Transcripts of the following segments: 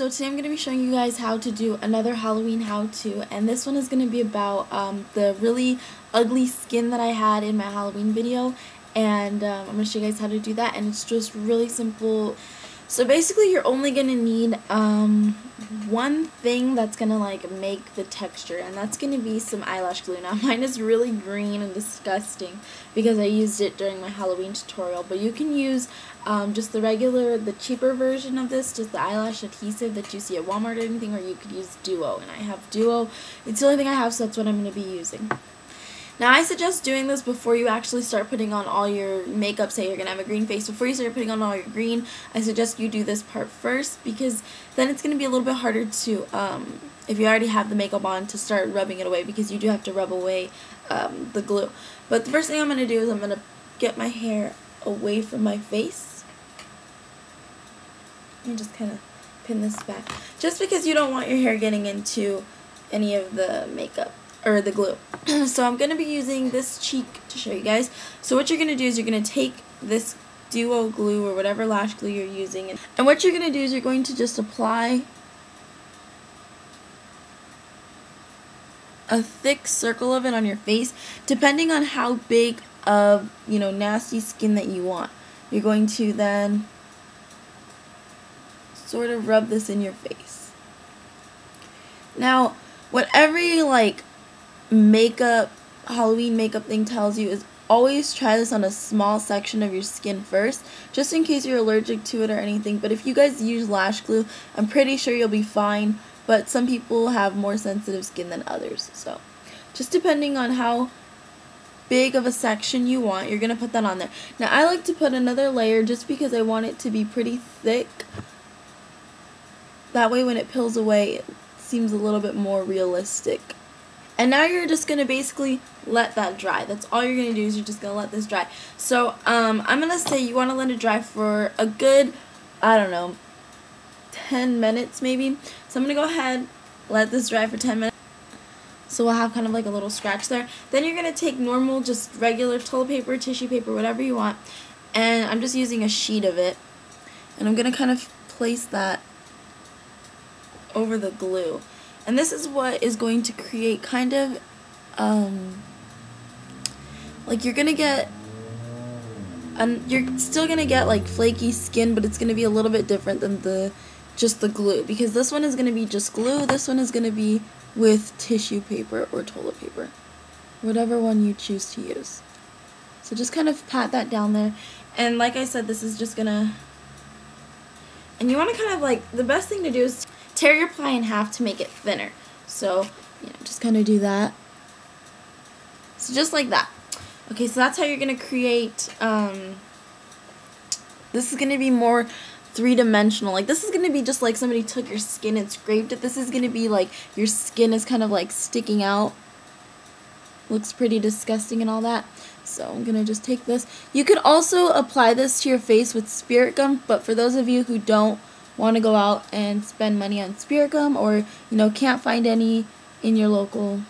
so today I'm going to be showing you guys how to do another Halloween how-to, and this one is going to be about the really ugly skin that I had in my Halloween video, and I'm going to show you guys how to do that, and it's just really simple. So basically you're only going to need one thing that's going to like make the texture, and that's going to be some eyelash glue. Now mine is really green and disgusting because I used it during my Halloween tutorial, but you can use just the cheaper version of this, just the eyelash adhesive that you see at Walmart or anything, or you could use Duo, and I have Duo. It's the only thing I have, so that's what I'm going to be using. Now I suggest doing this before you actually start putting on all your makeup. Say you're going to have a green face. Before you start putting on all your green, I suggest you do this part first, because then it's going to be a little bit harder to, if you already have the makeup on, to start rubbing it away, because you do have to rub away the glue. But the first thing I'm going to do is I'm going to get my hair away from my face and just kind of pin this back, just because you don't want your hair getting into any of the makeup or the glue. So I'm going to be using this cheek to show you guys. So what you're going to do is you're going to take this Duo glue or whatever lash glue you're using, and what you're going to do is you're going to just apply a thick circle of it on your face, depending on how big of, nasty skin that you want. You're going to then sort of rub this in your face. Now, what every Halloween makeup thing tells you is always try this on a small section of your skin first, just in case you're allergic to it or anything. But if you guys use lash glue, I'm pretty sure you'll be fine, but some people have more sensitive skin than others. So just depending on how big of a section you want, you're going to put that on there. Now I like to put another layer just because I want it to be pretty thick. That way when it peels away, it seems a little bit more realistic. And now you're just going to basically let that dry. That's all you're going to do, is you're just going to let this dry. So I'm going to say you want to let it dry for a good, 10 minutes maybe. So I'm going to go ahead, let this dry for 10 minutes. So we'll have kind of like a little scratch there. Then you're going to take normal, just regular toilet paper, tissue paper, whatever you want. And I'm just using a sheet of it. And I'm going to kind of place that over the glue. And this is what is going to create kind of, you're going to get, you're still going to get like flaky skin, but it's going to be a little bit different than just the glue. Because this one is going to be just glue, this one is going to be with tissue paper or toilet paper. Whatever one you choose to use. So just kind of pat that down there. And like I said, this is just going to, and you want to kind of the best thing to do is tear your ply in half to make it thinner. So, just kind of do that. So just like that. Okay, so that's how you're going to create, this is going to be more three-dimensional. This is going to be just like somebody took your skin and scraped it. This is going to be like your skin is kind of sticking out. Looks pretty disgusting and all that. So I'm going to just take this. You could also apply this to your face with spirit gum, but for those of you who don't want to go out and spend money on spirit gum, or can't find any in your local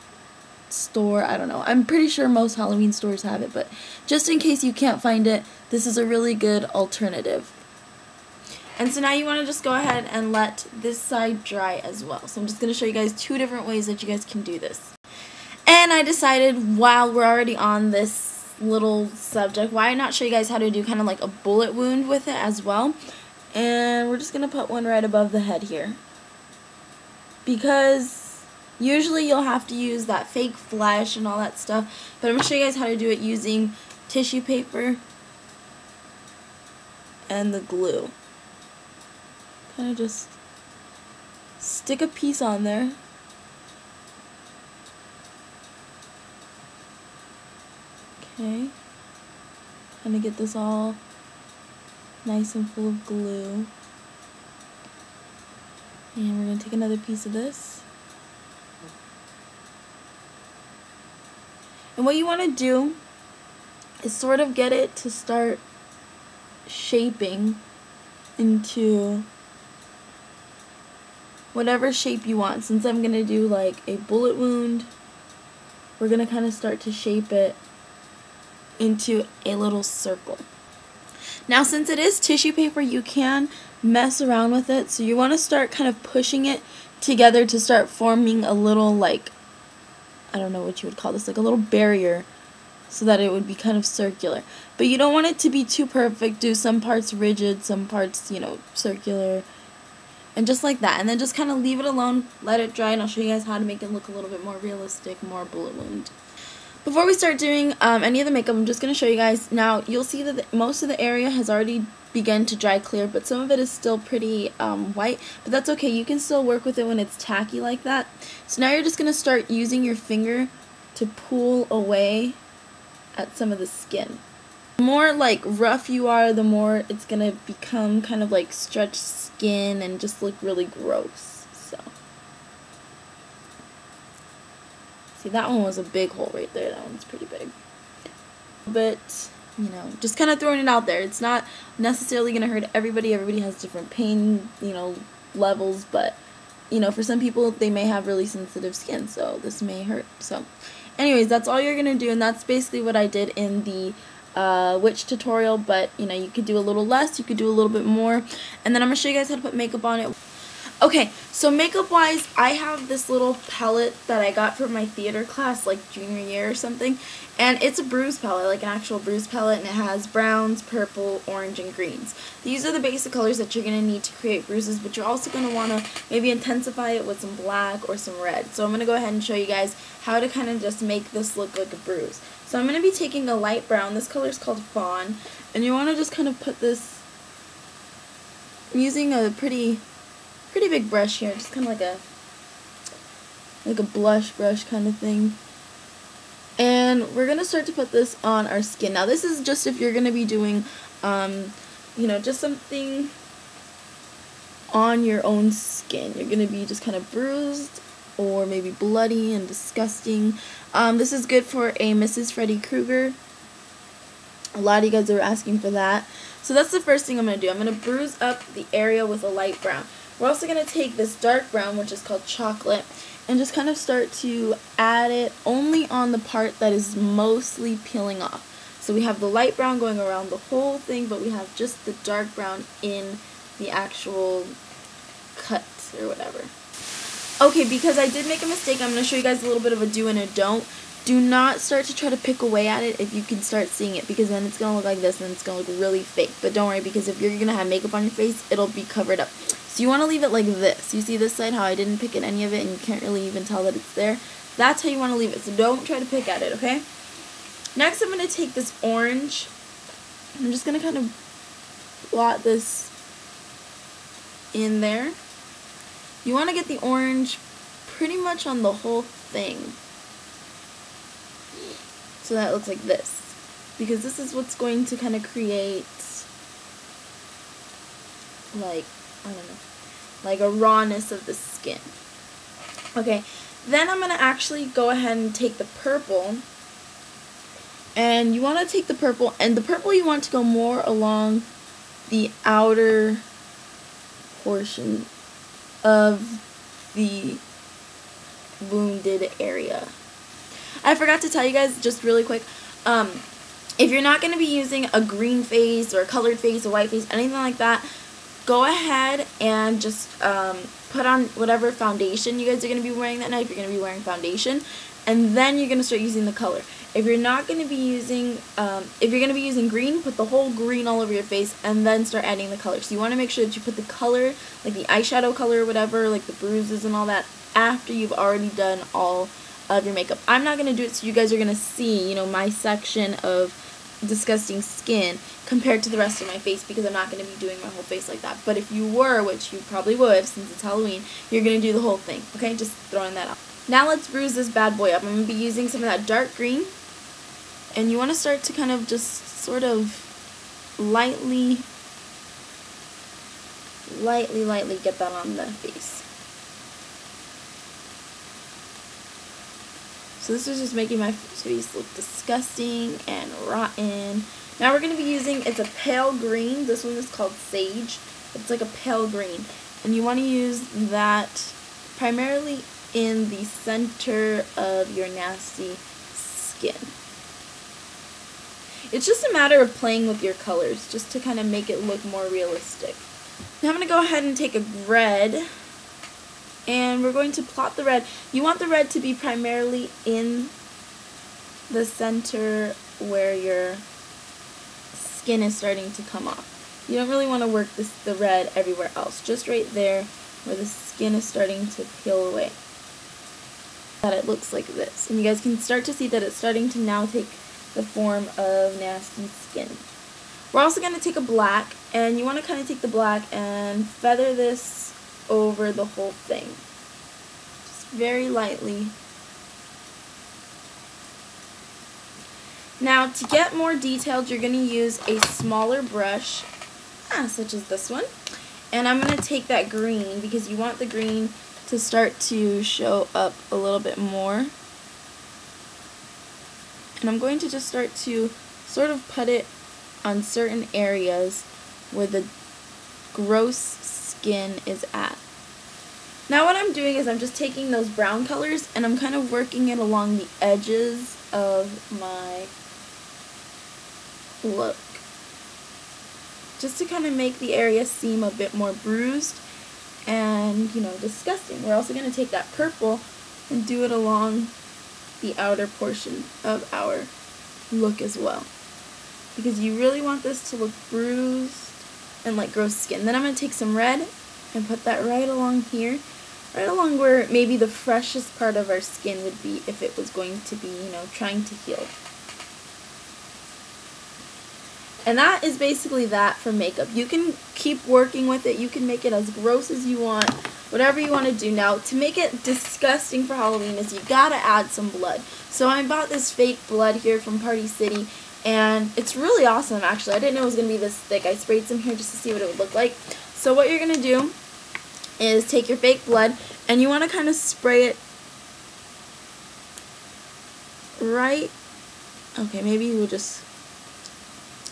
store, I don't know, I'm pretty sure most Halloween stores have it, but just in case you can't find it, this is a really good alternative. And so now you want to just go ahead and let this side dry as well. So I'm just going to show you guys two different ways that you guys can do this. And I decided, while we're already on this little subject, why not show you guys how to do kind of like a bullet wound with it as well. And we're just going to put one right above the head here, because usually you'll have to use that fake flesh and all that stuff, but I'm going to show you guys how to do it using tissue paper and the glue. Kind of just stick a piece on there. Okay. Kind of get this all nice and full of glue. And we're going to take another piece of this. And what you want to do is sort of get it to start shaping into whatever shape you want. Since I'm going to do like a bullet wound, we're going to kind of start to shape it into a little circle. Now since it is tissue paper, you can mess around with it, so you want to start kind of pushing it together to start forming a little, like, I don't know what you would call this, like a little barrier, so that it would be kind of circular. But you don't want it to be too perfect. Do some parts rigid, some parts, you know, circular, and just like that. And then just kind of leave it alone, let it dry, and I'll show you guys how to make it look a little bit more realistic, more ballooned. Before we start doing any of the makeup, I'm just going to show you guys. Now, you'll see that most of the area has already begun to dry clear, but some of it is still pretty white, but that's okay. You can still work with it when it's tacky like that. So now you're just going to start using your finger to pull away at some of the skin. The more like rough you are, the more it's going to become kind of like stretched skin and just look really gross. So see, that one was a big hole right there. That one's pretty big. But, you know, just kind of throwing it out there. It's not necessarily going to hurt everybody. Everybody has different pain, you know, levels. But, you know, for some people, they may have really sensitive skin. So this may hurt. So, anyways, that's all you're going to do. And that's basically what I did in the witch tutorial. But, you know, you could do a little less. You could do a little bit more. And then I'm going to show you guys how to put makeup on it. Okay, so makeup-wise, I have this little palette that I got from my theater class, like junior year or something, and it's a bruise palette, like an actual bruise palette, and it has browns, purple, orange, and greens. These are the basic colors that you're going to need to create bruises, but you're also going to want to maybe intensify it with some black or some red. So I'm going to go ahead and show you guys how to kind of just make this look like a bruise. So I'm going to be taking a light brown. This color is called Fawn, and you want to just kind of put this, I'm using a pretty big brush here, just kind of like a blush brush kind of thing. And we're gonna start to put this on our skin. Now this is just if you're gonna be doing, you know, just something on your own skin. You're gonna be just kind of bruised or maybe bloody and disgusting. This is good for a Mrs. Freddy Krueger. A lot of you guys are asking for that. So that's the first thing I'm gonna do. I'm gonna bruise up the area with a light brown. We're also going to take this dark brown, which is called chocolate, and just kind of start to add it only on the part that is mostly peeling off. So we have the light brown going around the whole thing, but we have just the dark brown in the actual cut or whatever. Okay, because I did make a mistake, I'm going to show you guys a little bit of a do and a don't. Do not start to try to pick away at it if you can start seeing it, because then it's going to look like this and it's going to look really fake. But don't worry, because if you're going to have makeup on your face, it'll be covered up. So you want to leave it like this. You see this side, how I didn't pick at any of it and you can't really even tell that it's there? That's how you want to leave it. So don't try to pick at it, okay? Next, I'm going to take this orange. I'm just going to kind of blot this in there. You want to get the orange pretty much on the whole thing. So that looks like this. Because this is what's going to kind of create, like, I don't know, like a rawness of the skin. Okay, then I'm going to actually go ahead and take the purple. And you want to take the purple, and the purple you want to go more along the outer portion of the wounded area. I forgot to tell you guys just really quick, if you're not going to be using a green face or a colored face, a white face, anything like that, go ahead and just put on whatever foundation you guys are going to be wearing that night, if you're going to be wearing foundation, and then you're going to start using the color. If you're not going to be using, if you're going to be using green, put the whole green all over your face, and then start adding the color. So you want to make sure that you put the color, like the eyeshadow color or whatever, like the bruises and all that, after you've already done all of your makeup. I'm not going to do it so you guys are going to see, you know, my section of disgusting skin compared to the rest of my face, because I'm not going to be doing my whole face like that. But if you were, which you probably would since it's Halloween, you're going to do the whole thing. Okay, just throwing that out. Now let's bruise this bad boy up. I'm going to be using some of that dark green, and you want to start to kind of just sort of lightly get that on the face. So this is just making my face look disgusting and rotten. Now we're going to be using, it's a pale green. This one is called Sage. It's like a pale green. And you want to use that primarily in the center of your nasty skin. It's just a matter of playing with your colors, just to kind of make it look more realistic. Now I'm going to go ahead and take a red, and we're going to plot the red. You want the red to be primarily in the center where your skin is starting to come off. You don't really want to work the red everywhere else, just right there where the skin is starting to peel away. That it looks like this. And you guys can start to see that it's starting to now take the form of nasty skin. We're also going to take a black, and you want to kind of take the black and feather this over the whole thing. Just very lightly. Now, to get more detailed, you're going to use a smaller brush, such as this one. And I'm going to take that green, because you want the green to start to show up a little bit more. And I'm going to just start to sort of put it on certain areas where the gross skin is at. Now what I'm doing is I'm just taking those brown colors and I'm kind of working it along the edges of my look, just to kind of make the area seem a bit more bruised and, you know, disgusting. We're also going to take that purple and do it along the outer portion of our look as well, because you really want this to look bruised and like gross skin. Then I'm going to take some red and put that right along here, right along where maybe the freshest part of our skin would be if it was going to be, you know, trying to heal. And that is basically that for makeup. You can keep working with it. You can make it as gross as you want, whatever you want to do. Now, to make it disgusting for Halloween is you gotta add some blood. So I bought this fake blood here from Party City, and it's really awesome, actually. I didn't know it was going to be this thick. I sprayed some here just to see what it would look like. So what you're going to do is take your fake blood, and you want to kind of spray it right. Okay, maybe you would just...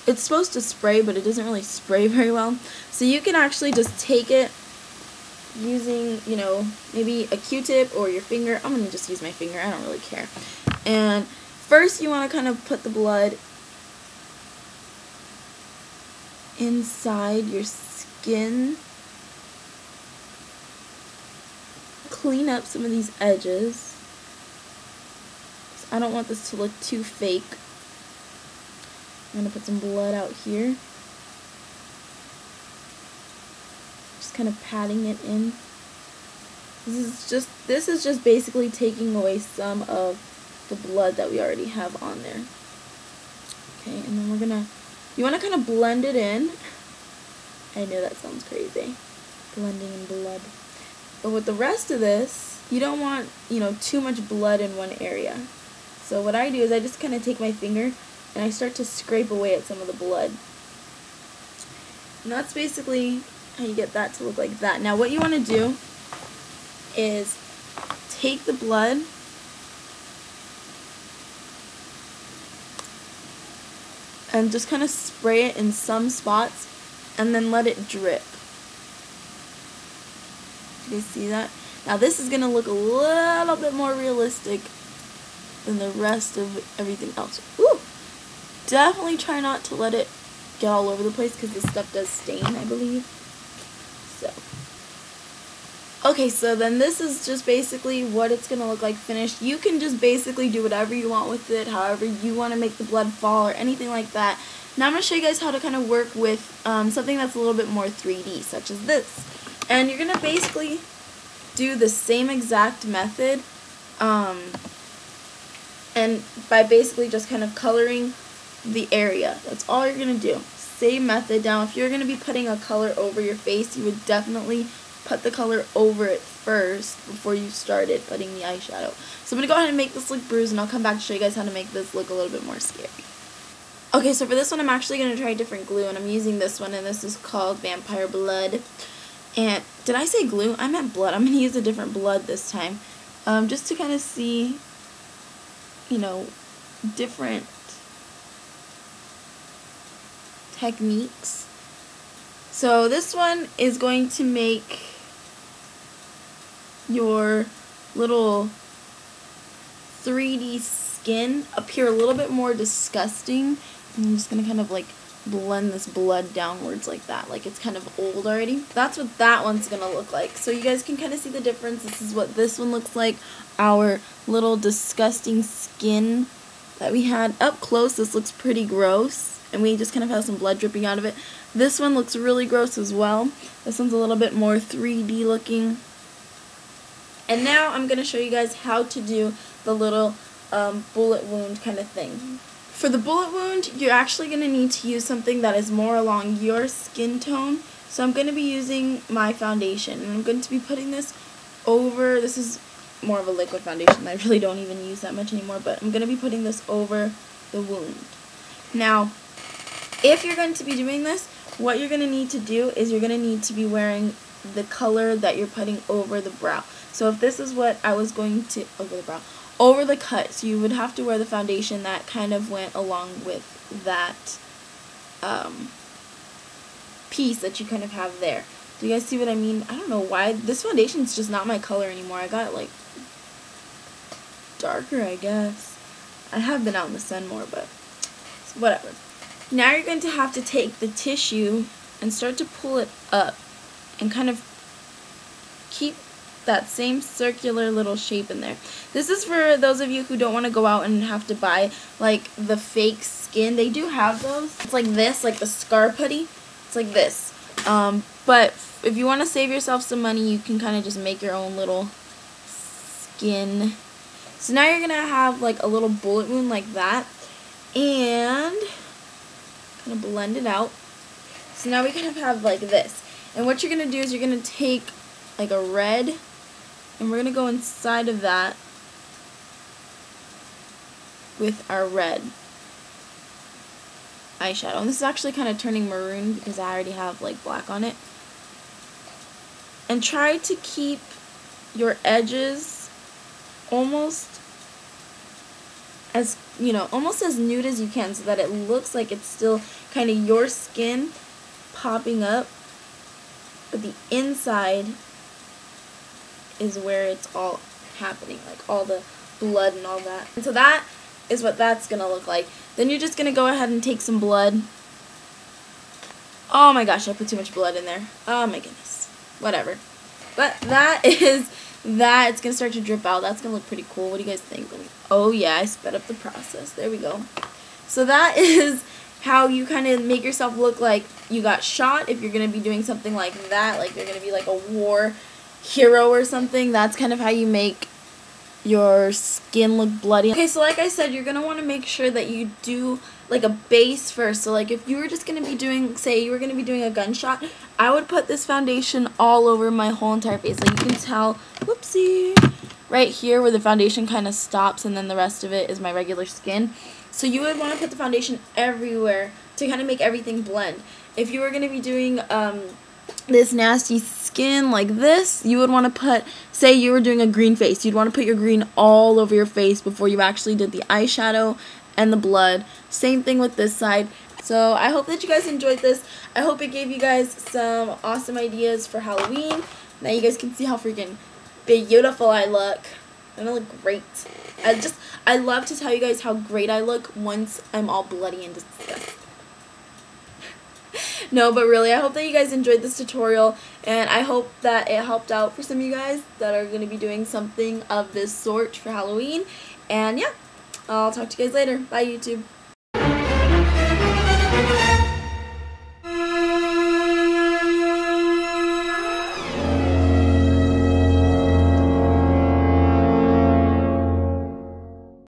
It's supposed to spray, but it doesn't really spray very well. So you can actually just take it using, you know, maybe a Q-tip or your finger. I'm going to just use my finger. I don't really care. And first you want to kind of put the blood inside your skin. Clean up some of these edges. I don't want this to look too fake. I'm going to put some blood out here. Just kind of patting it in. This is just basically taking away some of the blood that we already have on there. Okay, and then you want to kind of blend it in. I know that sounds crazy, blending in blood. But with the rest of this, you don't want, you know, too much blood in one area. So what I do is I just kind of take my finger and I start to scrape away at some of the blood. And that's basically how you get that to look like that. Now what you want to do is take the blood and just kind of spray it in some spots and then let it drip. Do you see that? Now this is going to look a little bit more realistic than the rest of everything else. Ooh! Definitely try not to let it get all over the place because this stuff does stain, I believe. So, okay, so then this is just basically what it's going to look like finished. You can just basically do whatever you want with it, however you want to make the blood fall or anything like that. Now I'm going to show you guys how to kind of work with something that's a little bit more 3D, such as this. And you're going to basically do the same exact method, and by basically just kind of coloring the area. That's all you're going to do. Same method. Now if you're going to be putting a color over your face, you would definitely put the color over it first before you started putting the eyeshadow. So I'm going to go ahead and make this look bruised, and I'll come back to show you guys how to make this look a little bit more scary. Okay, so for this one I'm actually going to try a different glue, and I'm using this one, and this is called Vampire Blood. And did I say glue? I meant blood. I'm going to use a different blood this time, just to kind of see, you know, different techniques. So this one is going to make your little 3D skin appear a little bit more disgusting And I'm just going to kind of like blend this blood downwards like that, like it's kind of old already. That's what that one's going to look like. So you guys can kind of see the difference. This is what this one looks like. Our little disgusting skin that we had up close, this looks pretty gross, and we just kind of have some blood dripping out of it. This one looks really gross as well. This one's a little bit more 3D looking. And now I'm going to show you guys how to do the little bullet wound kind of thing. For the bullet wound, you're actually going to need to use something that is more along your skin tone. So I'm going to be using my foundation, and I'm going to be putting this over, this is more of a liquid foundation. I really don't even use that much anymore, but I'm going to be putting this over the wound. Now, if you're going to be doing this, what you're going to need to do is you're going to need to be wearing the color that you're putting over the brow. So if this is what I was going to, over the cut, so you would have to wear the foundation that kind of went along with that piece that you kind of have there. Do you guys see what I mean? I don't know why. This foundation is just not my color anymore. I got it like darker, I guess. I have been out in the sun more, but whatever. Now you're going to have to take the tissue and start to pull it up and kind of keep that same circular little shape in there. This is for those of you who don't want to go out and have to buy like the fake skin. They do have those. It's like this, like the scar putty. It's like this. But if you want to save yourself some money, you can kind of just make your own little skin. So now you're going to have like a little bullet wound like that. And kind of blend it out. So now we kind of have like this. And what you're going to do is you're going to take like a red, and we're going to go inside of that with our red eyeshadow. And this is actually kind of turning maroon because I already have like black on it. And try to keep your edges almost as, you know, almost as nude as you can, so that it looks like it's still kind of your skin popping up, but the inside is where it's all happening, like all the blood and all that. And so that is what that's going to look like. Then you're just going to go ahead and take some blood. Oh my gosh, I put too much blood in there. Oh my goodness. Whatever. But that is that. It's going to start to drip out. That's going to look pretty cool. What do you guys think? Oh yeah, I sped up the process. There we go. So that is how you kind of make yourself look like you got shot. If you're going to be doing something like that, like you're going to be like a war hero or something, that's kind of how you make your skin look bloody. Okay, so like I said, you're going to want to make sure that you do like a base first. So like if you were just going to be doing, say you were going to be doing a gunshot, I would put this foundation all over my whole entire face. Like you can tell, whoopsie, right here where the foundation kind of stops, and then the rest of it is my regular skin. So you would want to put the foundation everywhere to kind of make everything blend. If you were going to be doing this nasty skin like this, you would want to put, say you were doing a green face, you'd want to put your green all over your face before you actually did the eyeshadow and the blood. Same thing with this side. So I hope that you guys enjoyed this. I hope it gave you guys some awesome ideas for Halloween. Now you guys can see how freaking beautiful I look. I'm gonna look great. I love to tell you guys how great I look once I'm all bloody and disgusted. No, but really, I hope that you guys enjoyed this tutorial, and I hope that it helped out for some of you guys that are going to be doing something of this sort for Halloween. And yeah, I'll talk to you guys later. Bye, YouTube.